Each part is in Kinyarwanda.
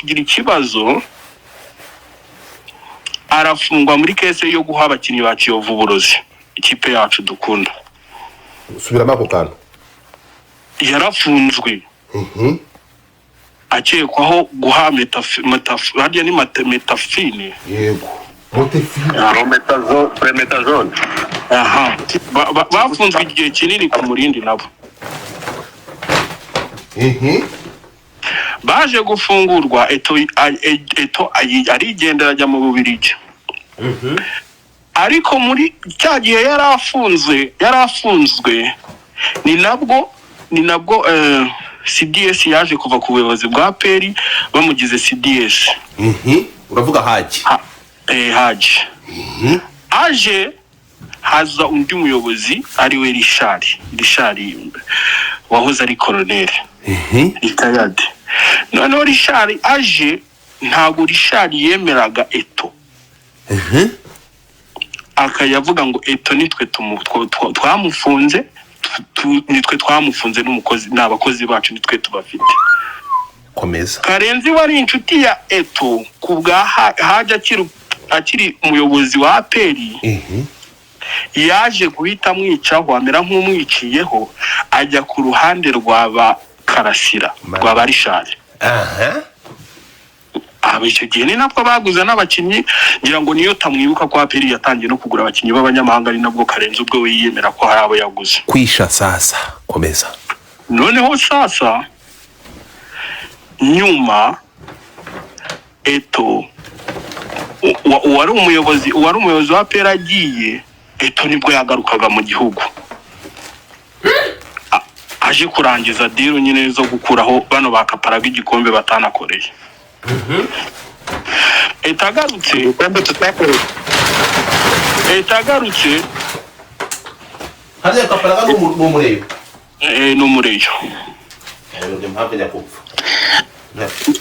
kugira ikibazo arafungwa muri kese yo guha abakinnyi ba Kiyovu uburozi ikipe yacu dukunda. Subiramo ako kantu. Yarafunzwe akekwaho guha metafine. Yego. Metazone. Aha. Bafunzwe igihe kinini ku Murindi nabo. Baje gufungurwa eto arigendera ajya mu Bubiligi. Ariko muri cya gihe yarafunzwe ni nabwo CDS yaje kuva ku buyobozi bwa Peri bamugize CDS. Uravuga Haji. Haji. Aje haza undi muyobozi ari we Richard wahoze ari colonel. Itayade. None Richard aje ntago Richard yemeraga Eto. Akayavuga ngo Eto nitwe twamufunze nitwe twamufunze n'umukozi n'abakozi bacu nitwe tubafite. Komeza. Karenzi wari inshuti ya Eto kubwa haja akiri umuyobozi wa Aperi. Yaje guhita mwicaho amera nk'umwiciyeho ajya ku ruhande rwa Karasira rwa Barishari. Icyo gihe ni nabwo baguze n'abakinnyi ngira ngo niyo tamwibuka ko Aperi yatangiye no kugura abakinnyi b'abanyamahanga ari nabwo Karenzi ubwo wiyemera ko hari abo yaguze. Kwisha sasa. Komeza. Noneho sasa nyuma Eto wari umuyobozi wa Aperi agiye Eto nibwo yagarukaga mu gihugu. Aje kurangiza deal nyine zo gukuraho bano bakaparaga igikombe batanakoreye. Etagarutse Hariya kaparaga n'umureyo. N'umureyo.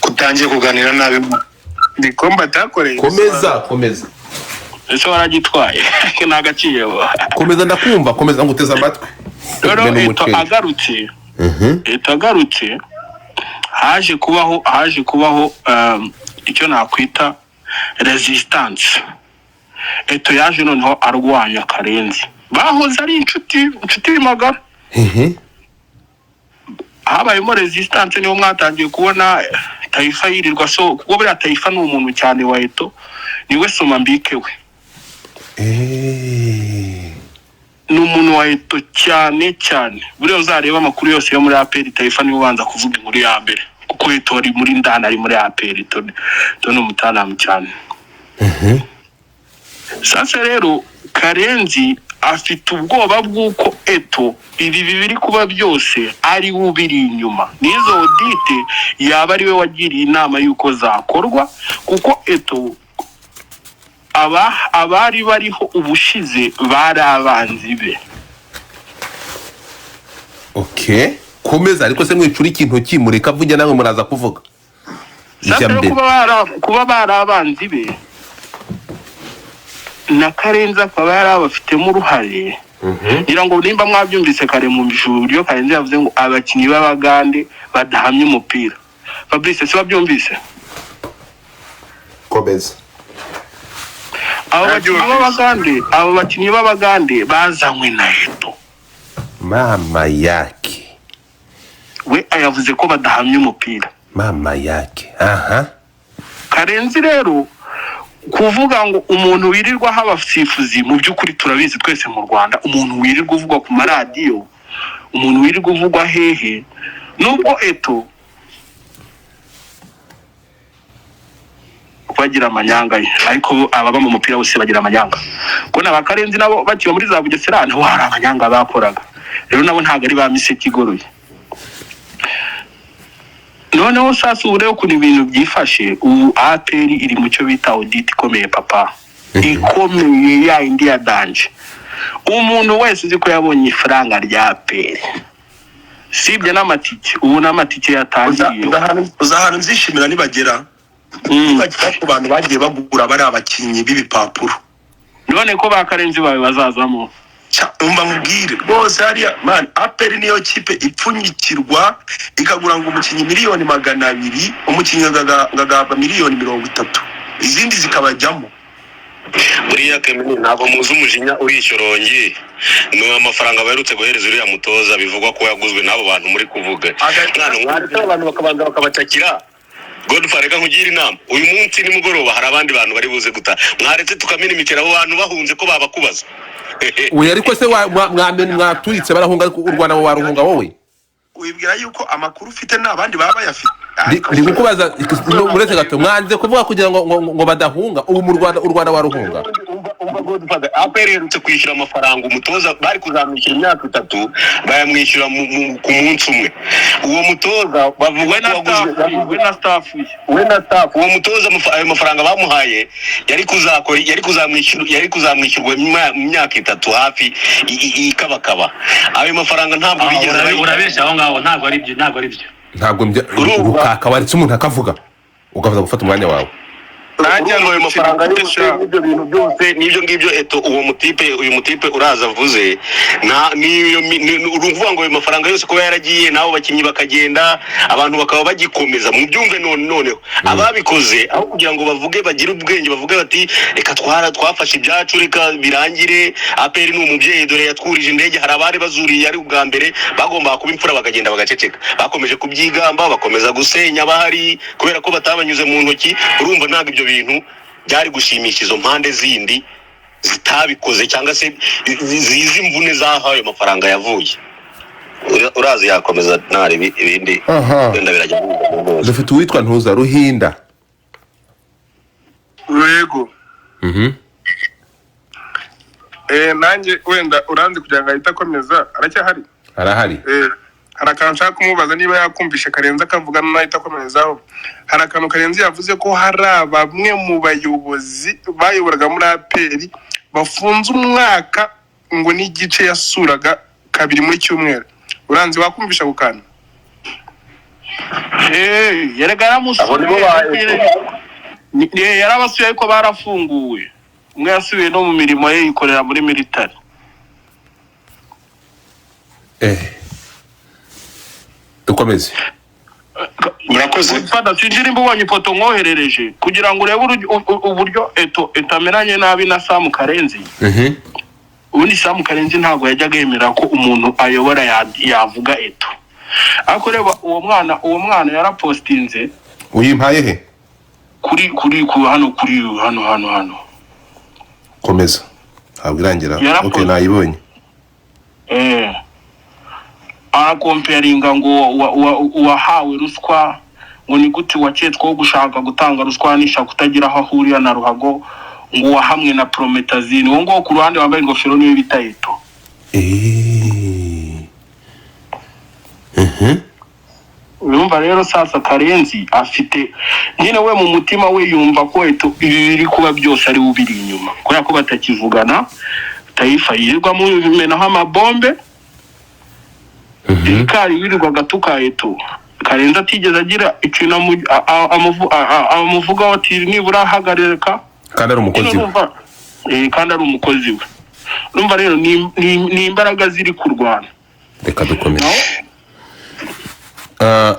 Kutangiye kuganira nabi igikombe atakoreye. Komeza. Ese waragitwaye nagaciye bo. Komeza ndakumva, komeza nguteza amatwi. Eto agarutse haje kubaho icyo nakwita resistance. Eto yaje noneho arwanya Karenzi. Bahoze ari inshuti bimagara. Habayemo resistance niho mwatangiye kubona Taifa yirirwa so kuko buri Taifa ni umuntu cyane wa Eto niwe Soma Mbike we. Ni umuntu wa Eto cyane. Buri uzareba amakuru yose yo muri Aperi Taifa niwe ubanza kuvuga inkuru ya mbere kuko Eto ari muri ndana ari muri Aperi to no mutanamu cyane. Sasa rero Karenzi afite ubwoba bw'uko Eto ibi bibiri kuba byose ari ubiri inyuma. Nizo audite yaba ari we wagiriye inama yuko zakorwa kuko Eto abari bariho ubushize bari abanzi be. Komeza ariko se mwicura ikintu kimureka vuga namwe muraza kuvuga. Kuba bari abanzi be na Karenzi akaba yari abafitemo uruhare. Ngira ngo nimba mwabyumvise kare mu bijuryo Karenzi yavuze ngo abakinnyi b'Abagande badahamye umupira. Fabrice se babyumvise? Komeza. Abo bakinnyi b'Abagande bazanywe na Eto. Mama yake. We ayavuze ko badahamye umupira. Mama yake. Karenzi rero kuvuga ngo umuntu wirirwa habasifuzi mu by'ukuri turabizi twese mu Rwanda umuntu wirirwa uvugwa ku maradiyo umuntu wirirwa uvugwa hehe nubwo Eto bagira amanyanga ariko ababa mu mupira bose bagira amanyanga ko na Karenzi nabo bakiba muri za Bugesera nabo hari amanyanga bakoraga rero nabo ntago ari ba miseke igoroye. Noneho sasa ureo kuni ibintu byifashe Aperi iri mu cyo bita audit ikomeye papa. Ikomeye ya India danje. Umuntu wese uzi ko yabonye ifaranga rya Aperi. Sibye n'amatike, ubu n'amatike yatangiye. Uzahana nzishimira nibagera. Bagita ku bantu bagiye bagura bari abakinnyi b'ibipapuro. None ko ba Karenzi bawe bazazamo. umva nkubwire bose hariya man APR niyo kipe ipfunyikirwa ikagura ngo umukinnyi miliyoni 200 umukinnyi ngagaba miliyoni 30 izindi zikabajyamo. buriya Kemini ntabwo muzi umujinya urishorongi no amafaranga baherutse guhereza uriya mutoza bivugwa ko yaguzwe n'abo bantu muri kuvuga mwana mwari abantu bakabanza bakabacakira Godfather reka nkugira inama uyu munsi nimugoroba hari abandi bantu bari buze guta mwaretse tukamena imikera abo bantu bahunze ko babakubaza uyu ariko se mwaturitse barahunga u Rwanda bo baruhunga wowe wibwira yuko amakuru ufite n'abandi baba bayafite ndi gukubaza muretse gato mwanze kuvuga kugira ngo badahunga ubu mu Rwanda waruhunga umva Godfather APR yerutse kwishyura amafaranga umutoza bari kuzamwishyura imyaka 3 bayamwishyura ku munsi umwe uwo mutoza bavuga we na staff uwo mutoza ayo mafaranga bamuhaye yari kuzamwishyurwa mu myaka 3 hafi ikabakaba ayo mafaranga ntabwo bigeze urabeshya aho ngaho ntabwo ari byo ntabwo akabaritse umuntu akavuga ukavuza gufata umwanya wawe najya ngo ayo mafaranga y'ibyo bintu byose n'ibyo ngibyo eto uyu mutipe uraza avuze uruvuga ngo ayo mafaranga yose kuba yaragiye nabo bakinyi bakagenda abantu bakaba bagikomeza mu byumve noneho ababikoze aho kugira ngo bavuge bagire ubwenge bavuge bati reka twafashe ibyacu reka birangire APR ni umubyeyi dore yatwurije indege hari abari bazuriye ari ubwa mbere bagomba kuba imfura bakagenda bagaceceka bakomeje kubyigamba bakomeza gusenya bahari kubera ko batabanyuze mu ntoki urumva ntabwo ibyo bintu byari gushimisha izo mpande zindi zitabikoze cyangwa se zizi imvune zaho ayo mafaranga yavuye urazi yakomeza ntari ibindi wenda birajya dufite uwitwa Ntuza Ruhinda Rwego nanjye wenda uranze kugira ngo ahita akomeza aracyahari arahari hari akantu nshaka kumubaza niba yakumvishe Karenzi akavuga n'ahita akomerezaho hari akantu Karenzi yavuze ko hari bamwe mu bayobozi bayoboraga muri APR bafunze umwaka ngo n'igice yasuraga kabiri muri cyumweru uranze wakumvisha ku kantu yarabasuye ariko barafunguwe umwe yasubiye no mu mirimo ye yikorera muri military dukomeze murakoze fada sinjira imbubonye ifoto nkoherereje kugira ngo urebe uburyo etameranye nabi na Sam Karenzi ubundi Sam Karenzi ntabwo yajyaga yemera ko umuntu ayobora yavuga ariko reba uwo mwana yarapostinze uyimpaye he kuri hano komeza ntabwo irangira okay nayibonye comparinga ngo wahawe ruswa ngo ni gute waketsweho gushaka gutanga ruswa nisha kutagira aho ahurira na ruhago ngo wahamwe na Prometazine wo ngo ku ruhande wambaye ingofero niwe bita Eto urumva rero sasa Karenzi afite nyine we mu mutima we yumva ko Eto ibiri kuba byose ari ubiri inyuma kubera ko batakivugana Taifa yirirwa mu bimenaho amabombe Kari wirirwaga tuka Eto Karenzi atigeze agira ikintu amuvuga ati nibura hagareka kandi ari umukozi we kandi ari umukozi we urumva rero ni imbaraga ziri kurwana reka dukomeze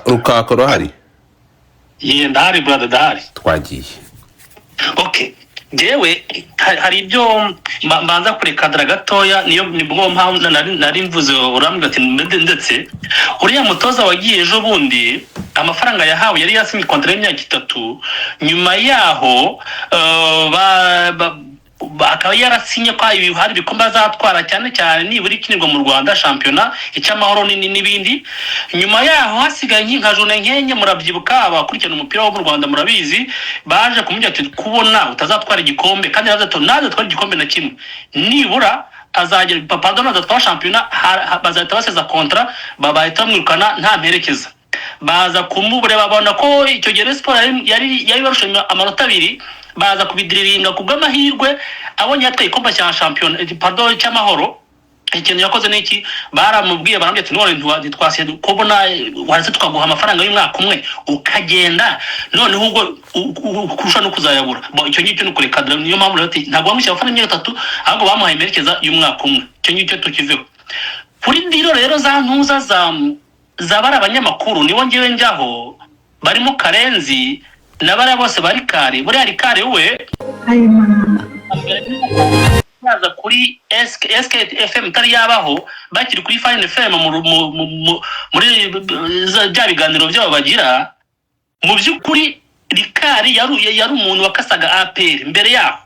Rukako rohari ndahari brother ndahari twagiye okay jewe hari ibyo mbanza kurekadra gatoya nibwo mpamvu nari mvuze urambwa ati ndetse uriya mutoza wagiye ejo bundi amafaranga yahawe yari yasinye kontra y'imyaka 3 nyuma yaho akaba yarasinye kwa hari bikomba azatwara cyane niburi kinirwa mu Rwanda championnat icyamahoro n'ibindi nyuma yaho hasigaye nka jone nkenye muravyibuka abakurikirana umupira wo mu Rwanda murabizi baje kumujya ati kubona utazatwara igikombe kandi nazatwara igikombe na kimwe nibura azagera pardon azatwara championnat bazahita baseza kontra babahita bamwirukana nta mperekeza baza kumubure babona ko icyo gihe Sport yari barushanya amanota 2 baza kubidiriringa kubw'amahirwe abonye yatwaye ikombe cya champion pardon cy'amahoro ikintu yakoze niki baramubwiye barambye ati none ntitwasiye kubona waretse tukaguha amafaranga y'umwaka umwe ukagenda none ubwo kurusha no kuzayabura icyo ngicyo no kureka niyo mpamvu rero ntabwo bamushyira amafaranga 3 ahubwo bamuhaye merekeza y'umwaka umwe icyo ngicyo tukiveho kuri ndiro rero za ntuza za bara abanyamakuru nibo ngewe njyaho barimo Karenzi nabara bose bari kare buri ari kare we baza kuri SK FM tari yabaho bakiri kuri Fine FM muri bya biganiro byabo bagira mu byukuri Rikari yari umuntu wakasaga APR mbere yaho